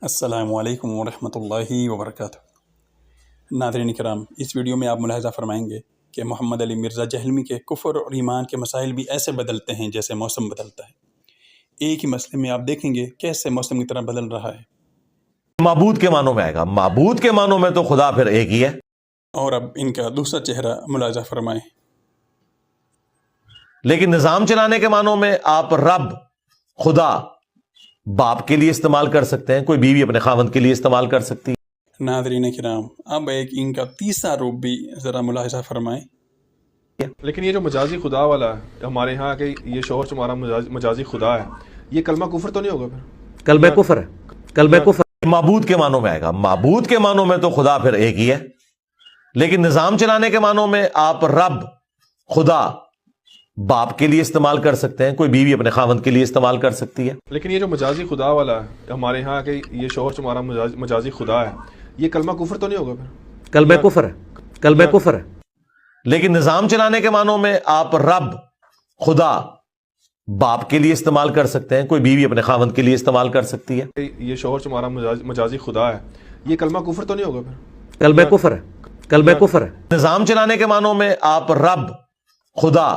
السلام علیکم ورحمۃ اللہ وبرکاتہ۔ ناظرین کرام، اس ویڈیو میں آپ ملاحظہ فرمائیں گے کہ محمد علی مرزا جہلمی کے کفر اور ایمان کے مسائل بھی ایسے بدلتے ہیں جیسے موسم بدلتا ہے۔ ایک ہی مسئلے میں آپ دیکھیں گے کیسے موسم کی طرح بدل رہا ہے۔ معبود کے معنوں میں آئے گا، معبود کے معنوں میں تو خدا پھر ایک ہی ہے۔ اور اب ان کا دوسرا چہرہ ملاحظہ فرمائیں۔ لیکن نظام چلانے کے معنوں میں آپ رب، خدا باپ کے لیے استعمال کر سکتے ہیں، کوئی بیوی اپنے خاوند کے لیے استعمال کر سکتی ہے۔ ناظرین کرام، اب ایک ان کا تیسرا روپ بھی ذرا ملاحظہ فرمائیں۔ لیکن یہ جو مجازی خدا والا ہے ہمارے ہاں کہ یہ شوہر تمہارا مجازی خدا ہے، یہ کلمہ کفر تو نہیں ہوگا پھر؟ کلمہ کفر ہے، کلمہ کفر معبود کے معنوں میں آئے گا۔ معبود کے معنوں میں تو خدا پھر ایک ہی ہے، لیکن نظام چلانے کے معنوں میں آپ رب، خدا باپ کے لیے استعمال کر سکتے ہیں، کوئی بیوی اپنے خاوند کے لیے استعمال کر سکتی ہے۔ لیکن یہ جو مجازی خدا والا ہے ہمارے ہاں کہ یہ شوہر تمہارا مجازی خدا ہے، یہ کلمہ کفر تو نہیں ہوگا پھر؟ کلمہ کفر ہے، کلمہ کفر ہے، لیکن نظام چلانے کے معنوں میں آپ رب، خدا باپ کے لیے استعمال کر سکتے ہیں، کوئی بیوی اپنے خاوند کے لیے استعمال کر سکتی ہے۔ یہ شوہر تمہارا مجازی خدا ہے، یہ کلمہ کفر تو نہیں ہوگا پھر؟ کلمہ کفر ہے، کلمہ کفر ہے، نظام چلانے کے معنوں میں آپ رب، خدا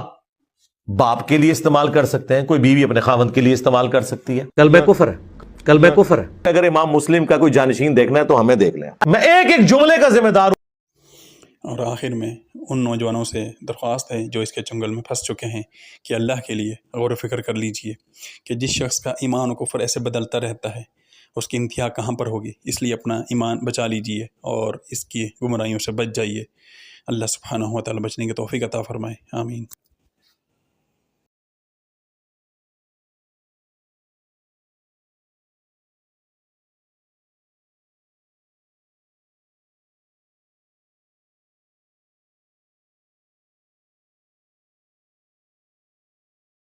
باپ کے لیے استعمال کر سکتے ہیں، کوئی بیوی اپنے خاوند کے لیے استعمال کر سکتی ہے۔ کلمہ کفر ہے، کلمہ کفر ہے۔ اگر امام مسلم کا کوئی جانشین دیکھنا ہے تو ہمیں دیکھ لیں، میں ایک ایک جملے کا ذمہ دار ہوں۔ اور آخر میں ان نوجوانوں سے درخواست ہے جو اس کے چنگل میں پھنس چکے ہیں کہ اللہ کے لیے غور و فکر کر لیجئے کہ جس شخص کا ایمان و کفر ایسے بدلتا رہتا ہے اس کی انتہا کہاں پر ہوگی۔ اس لیے اپنا ایمان بچا لیجئے اور اس کی گمراہیوں سے بچ جائیے۔ اللہ سبحانہ و تعالی بچنے کی توفیق عطا فرمائے، آمین۔